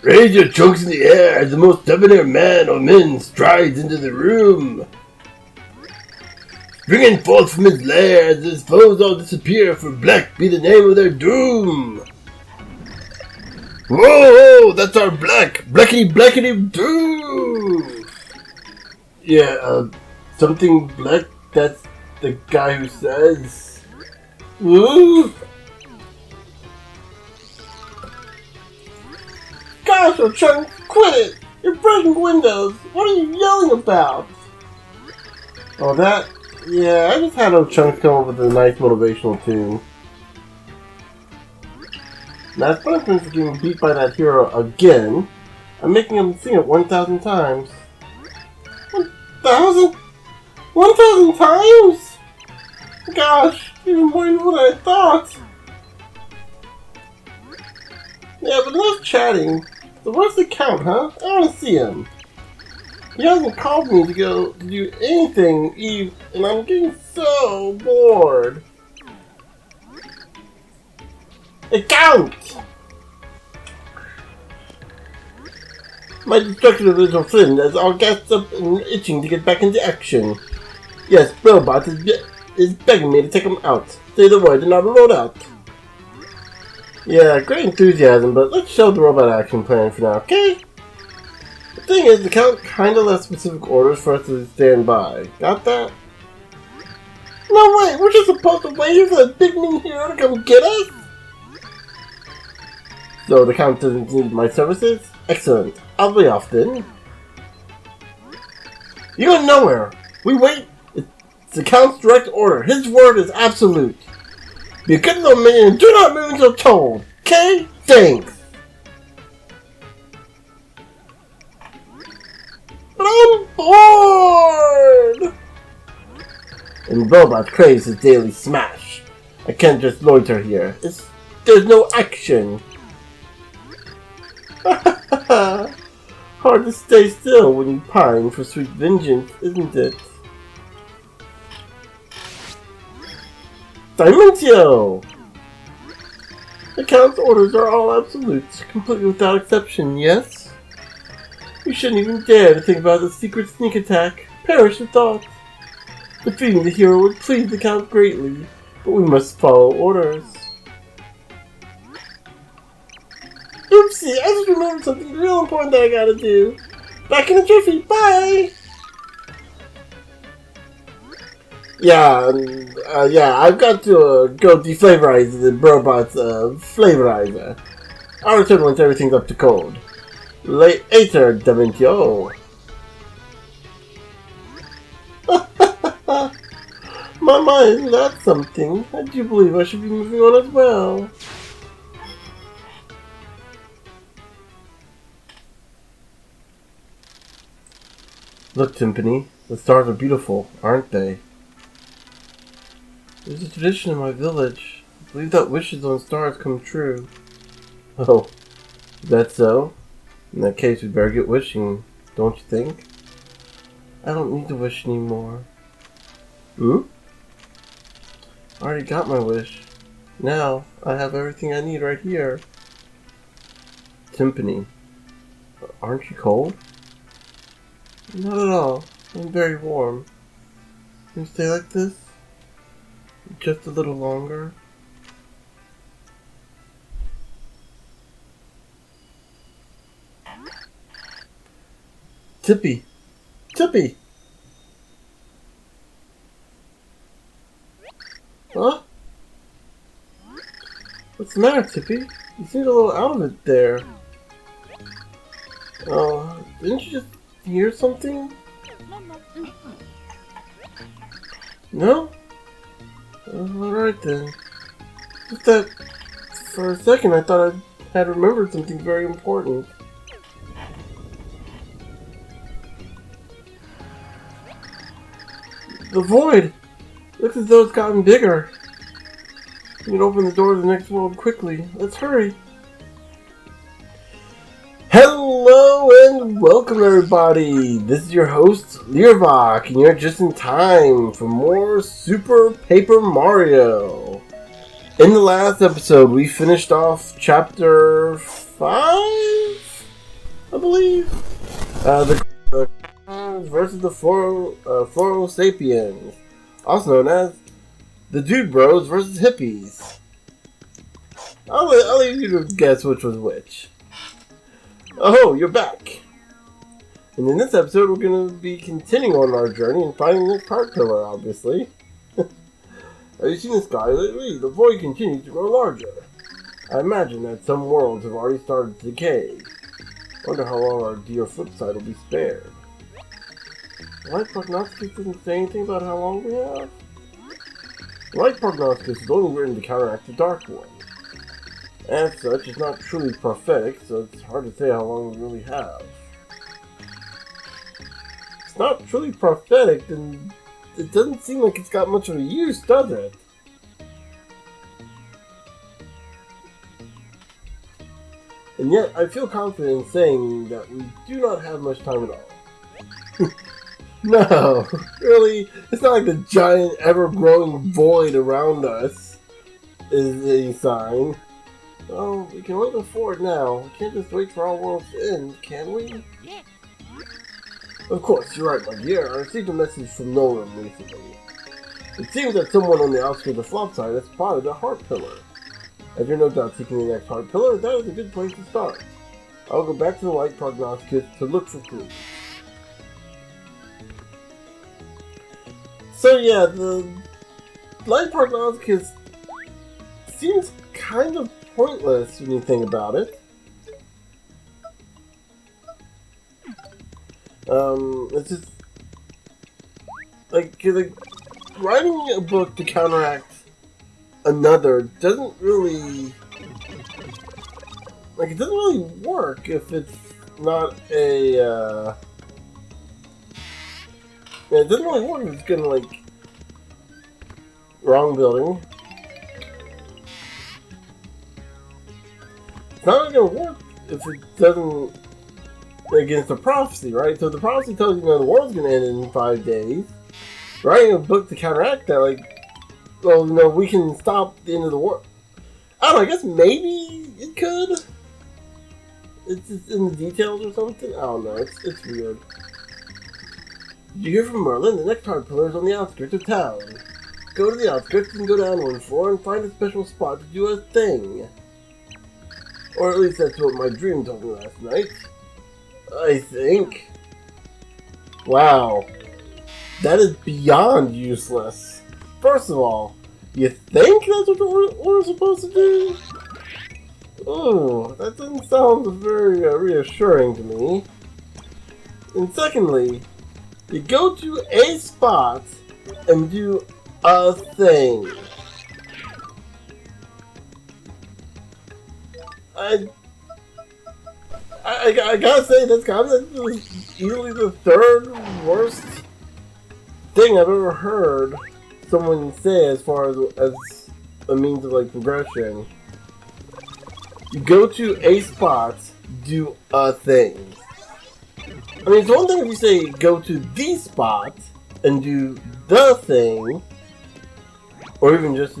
Raise your trunks in the air as the most debonair man or men strides into the room. Springing forth from his lair as his foes all disappear, for black be the name of their doom. Whoa, that's our black! Blackity doom! Yeah, something black, that's the guy who says... Woo! Gosh, Chunk, quit it! You're breaking windows! What are you yelling about? Oh, that? Yeah, I just had Chunk come up with a nice motivational tune. Now, as punishment for getting beat by that hero again, I'm making him sing it 1,000 times. 1,000? 1,000 times? Gosh, even more than what I thought. Yeah, but enough chatting. So where's the Count, huh? I want to see him. He hasn't called me to go to do anything, Eve, and I'm getting so bored. Hey, Count! My destructive little friend is all gassed up and itching to get back into action. Yes, Robot is begging me to take him out. Say the word and I'll roll out. Yeah, great enthusiasm, but let's show the robot action plan for now, okay? The thing is, the Count kinda left specific orders for us to stand by. Got that? No way, we're just supposed to wait here for the big mean hero to come get us? So the Count doesn't need my services? Excellent. I'll be off then. You go nowhere. We wait. It's the Count's direct order. His word is absolute. Be a good little minion and do not move until told. Okay? Thanks. But I'm bored! And Robot craves his daily smash. I can't just loiter here. There's no action. Hard to stay still when you pine for sweet vengeance, isn't it? Dimentio! The Count's orders are all absolute, completely without exception, yes? We shouldn't even dare to think about the secret sneak attack. Perish the thought. Defeating the hero would please the Count greatly, but we must follow orders. Oopsie, I just remembered something real important that I gotta do. Back in a jiffy, bye! Yeah, I've got to go deflavorize the robot's flavorizer. I'll return once everything's up to code. Later, Damentio. Mama, isn't that something? I do believe I should be moving on as well. Look, Timpani, the stars are beautiful, aren't they? There's a tradition in my village. I believe that wishes on stars come true. Oh, is that so? In that case, we better get wishing, don't you think? I don't need to wish anymore. Hmm? I already got my wish. Now, I have everything I need right here. Timpani, aren't you cold? Not at all. I'm very warm. Can you stay like this? Just a little longer? Tippy! Tippy! Huh? What's the matter, Tippy? You seemed a little out of it there. Oh, didn't you just hear something? No? Alright then. Just that, for a second I thought I had remembered something very important. The void! Looks as though it's gotten bigger. We can open the door to the next world quickly. Let's hurry. Hello and welcome everybody! This is your host, Learvok, and you're just in time for more Super Paper Mario. In the last episode, we finished off Chapter 5? I believe. The versus the Foro Sapiens, also known as the Dude Bros versus Hippies. I'll leave you to guess which was which. Oh, you're back. And in this episode, we're going to be continuing on our journey and finding this heart pillar, obviously. Have you seen the sky lately? The void continues to grow larger. I imagine that some worlds have already started to decay. Wonder how long our dear Flipside will be spared. Light Prognosticus doesn't say anything about how long we have. Light Prognosticus is only written to counteract the Dark One. As such, it's not truly prophetic, so it's hard to say how long we really have. It's not truly prophetic, then it doesn't seem like it's got much of a use, does it? And yet, I feel confident in saying that we do not have much time at all. No, really, it's not like the giant, ever-growing void around us is a sign. Well, we can only go forward now. We can't just wait for our world to end, can we? Of course, you're right, my dear. I received a message from Nolan recently. It seems that someone on the outskirts of Flipside has spotted a heart pillar. If you're no doubt seeking the next heart pillar, that is a good place to start. I'll go back to the Light Prognosticus to look for clues. So yeah, the Light Prognosticus seems kind of pointless when you think about it. It's just like writing a book to counteract another doesn't really it doesn't really work if it's not a it doesn't really work if it's gonna wrong building. It's not gonna work if it doesn't against the prophecy, right? So the prophecy tells you, the world's gonna end in 5 days. Writing a book to counteract that, we can stop the end of the world. I don't know, I guess maybe it could. It's just in the details or something. I don't know, it's weird. Did you hear from Merlin? The next heart pillar is on the outskirts of town. Go to the outskirts and go down one floor and find a special spot to do a thing. Or at least that's what my dream told me last night. I think. Wow. That is beyond useless. First of all, you think that's what we're supposed to do? Ooh, that doesn't sound very reassuring to me. And secondly, you go to a spot and do a thing. I gotta say, that's kind of easily the third worst thing I've ever heard someone say as far as a means of progression. You go to a spot, do a thing. I mean, it's one thing if you say go to the spot and do the thing, or even just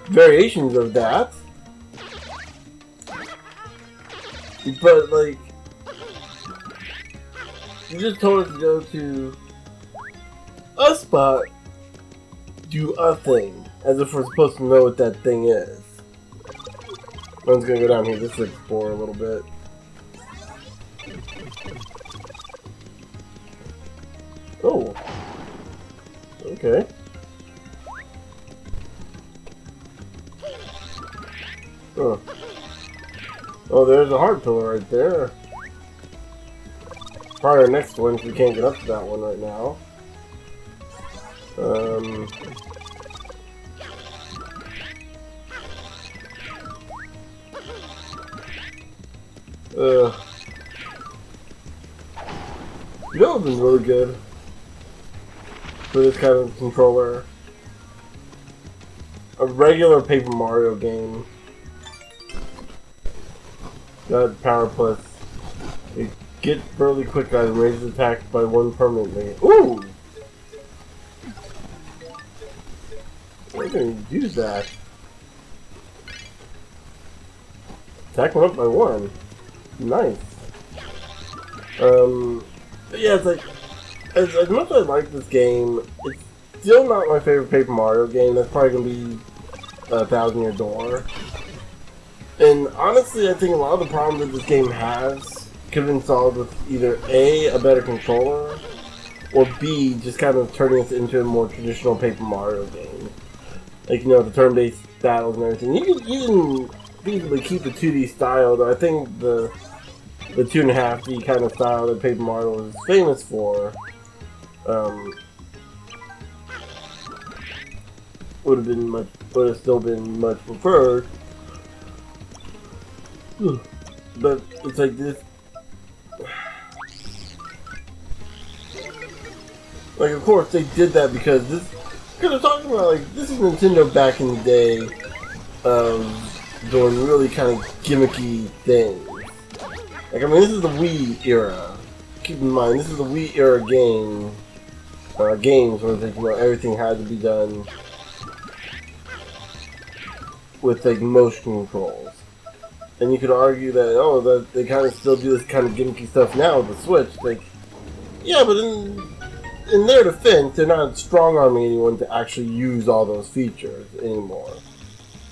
variations of that. But you just told us to go to a spot, do a thing, as if we're supposed to know what that thing is. I'm just gonna go down here just to explore a little bit. Oh. Okay. Huh. Oh, there's a heart pillar right there. Probably our next one, if we can't get up to that one right now. You know what's been really good for this kind of controller? A regular Paper Mario game. Got power plus. It gets fairly quick guys and raises attacks by 1 permanently. Ooh! We're gonna use that. Attack went up by 1. Nice. But yeah, it's like, as much as I like this game, it's still not my favorite Paper Mario game. That's probably going to be a 1000-Year Door. And honestly, I think a lot of the problems that this game has could have been solved with either A, better controller, or B, just kind of turning it into a more traditional Paper Mario game. Like, you know, the turn-based battles and everything. You can feasibly keep the 2D style, though I think the 2.5D kind of style that Paper Mario is famous for would have still been much preferred. But it's like this. Like, of course, they did that because this. Because we're talking about, like, this is Nintendo back in the day of doing really kind of gimmicky things. Like, I mean, this is the Wii era. Keep in mind, this is the Wii era games where, like, you know, everything had to be done with, like, motion controls. And you could argue that, oh, that they kind of still do this kind of gimmicky stuff now with the Switch. Like, yeah, but in their defense, they're not strong-arming anyone to actually use all those features anymore.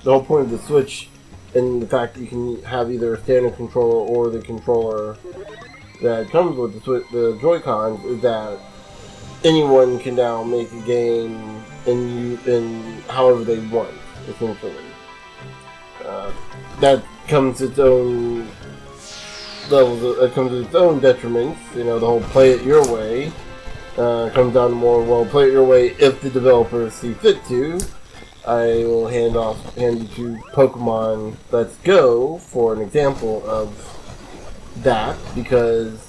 The whole point of the Switch and the fact that you can have either a standard controller or the controller that comes with the Joy-Cons is that anyone can now make a game in however they want, essentially. That comes to its own levels. That comes to its own detriments. You know, the whole play it your way comes down to more, well, play it your way if the developers see fit to. I will hand you to Pokemon Let's Go for an example of that, because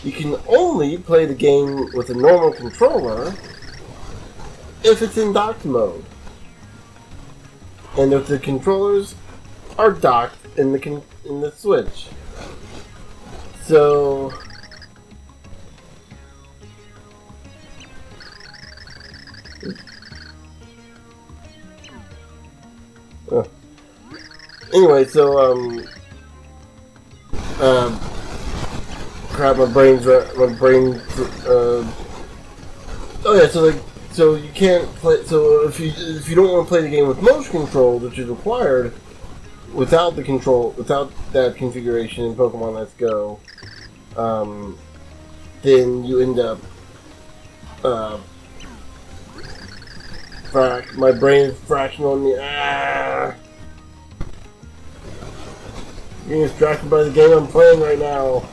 you can only play the game with a normal controller if it's in docked mode. And if the controllers are docked in the Switch. So anyway, so crap, my brain. Oh yeah, so you can't play. So if you don't want to play the game with motion control, which is required, without that configuration in Pokemon Let's Go, then you end up. My brain is fractional on me. Being distracted by the game I'm playing right now.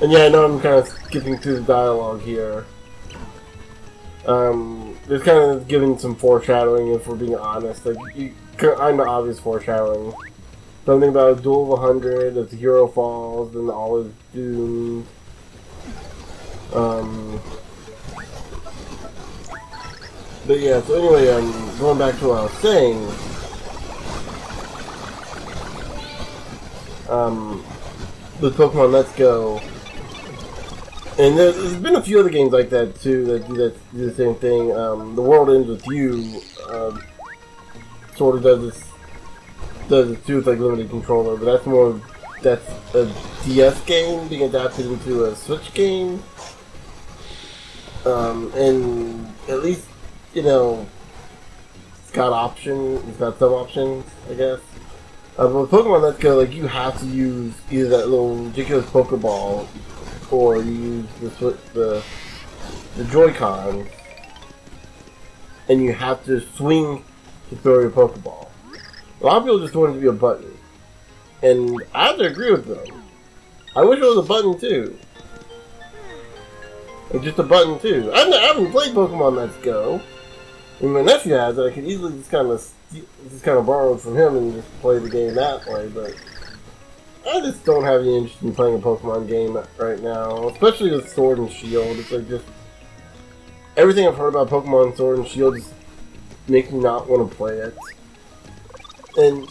And yeah, I know I'm kind of skipping through the dialogue here. There's kind of giving some foreshadowing, if we're being honest. Like, kind of obvious foreshadowing. Something about a duel of 100, if the hero falls, then all is doomed. But yeah, so anyway, going back to what I was saying. With Pokemon Let's Go. And there's been a few other games like that too that do the same thing. The World Ends With You sort of does it too with like limited controller, but that's a DS game being adapted into a Switch game. And at least, you know, it's got some options, I guess. But with Pokemon Let's Go, like, you have to use either that little ridiculous Pokeball, or you use the Joy-Con, and you have to swing to throw your Pokeball. A lot of people just want it to be a button, and I have to agree with them. I wish it was a button too. Like, just a button too. I haven't played Pokemon Let's Go. I mean, my nephew has it. I could easily just kind of borrow it from him and just play the game that way, but I just don't have any interest in playing a Pokemon game right now, especially with Sword and Shield. It's like just everything I've heard about Pokemon Sword and Shield just makes me not want to play it. And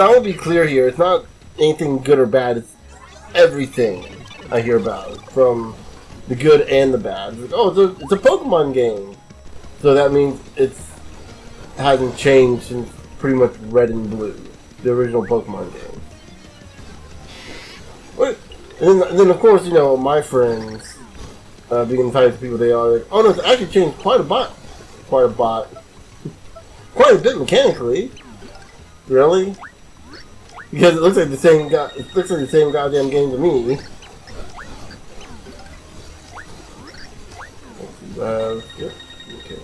I want to be clear here, it's not anything good or bad, it's everything I hear about, from the good and the bad. It's like, oh, it's a Pokemon game. So that means it hasn't changed since pretty much Red and Blue, the original Pokemon game. And then of course, you know, my friends, being the types of people they are, like, oh no, it's actually changed quite a bit mechanically. Really? Because it looks like the same goddamn game to me. Yep. Okay.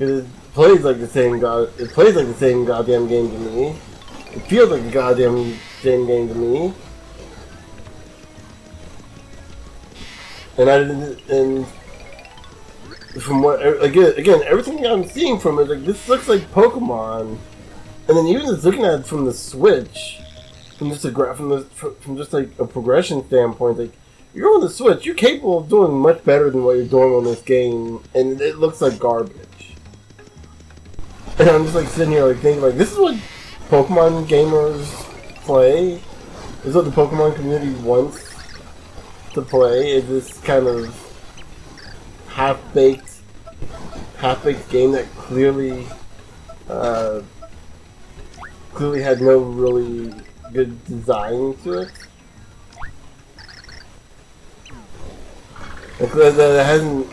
It plays like the same goddamn game to me. It feels like a goddamn same game to me. And from what again everything I'm seeing from it, like, this looks like Pokemon. And then even just looking at it from the Switch, from just like a progression standpoint, like, you're on the Switch, you're capable of doing much better than what you're doing on this game, and it looks like garbage. And I'm just like sitting here like thinking, like, this is what Pokemon gamers play. This is what the Pokemon community wants to play. Is this kind of half-baked game that clearly had no really good design to it. That hasn't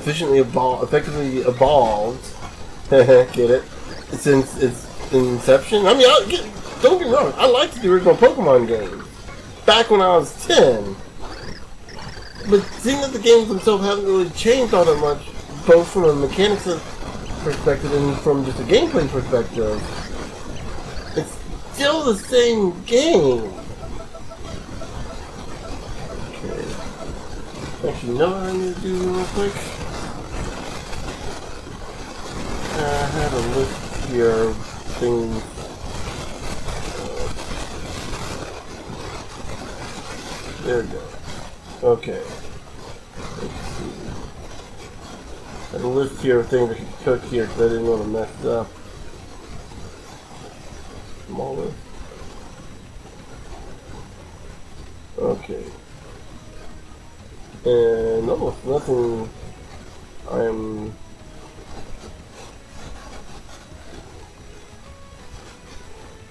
effectively evolved. Get it? Since its inception. I mean, don't get me wrong. I liked the original Pokemon games back when I was 10. But seeing that the games themselves haven't really changed all that much, both from a mechanics perspective and from just a gameplay perspective, it's still the same game. Okay. Actually, you know what I need to do real quick? I had a list here of things. There we go. Okay. Let's see. I had a list here of things I could cook here because I didn't want to mess it up. Small list. Okay. And almost nothing I'm...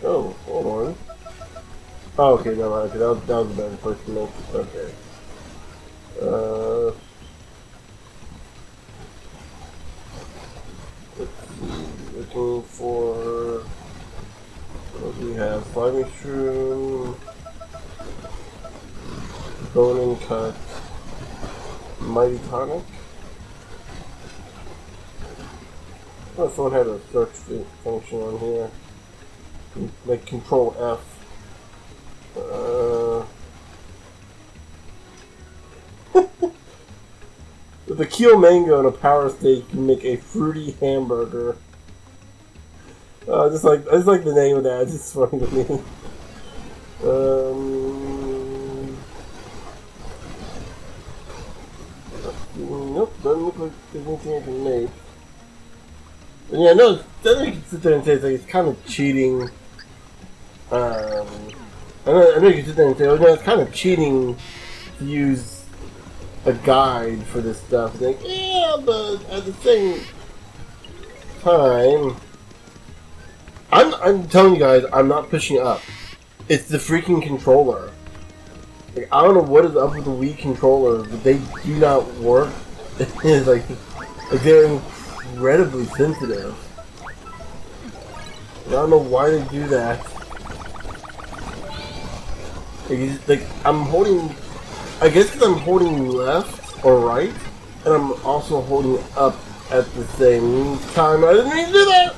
Oh, hold on. Oh, okay, no, okay, that was a better place to make it. Okay. Let's see. Looking for... What do we have? Slimy Shroom, Bone and Cut, Mighty Tonic. Oh, someone had a search function on here. Like Control F. With a Keel Mango and a Power Steak, you make a fruity hamburger. Just like the name of that. It's just funny to me. Nope, doesn't look like there's anything I can make. And yeah, no, then you can sit there and say it's kind of cheating. I know you can sit there and say, oh no, it's kind of cheating to use a guide for this stuff. It's like, yeah, but at the same time, I'm telling you guys, I'm not pushing up. It's the freaking controller. Like, I don't know what is up with the Wii controllers, but they do not work. It's like they're incredibly sensitive. I don't know why they do that. Like I'm holding, I guess because I'm holding left or right, and I'm also holding up at the same time. I didn't mean to do that!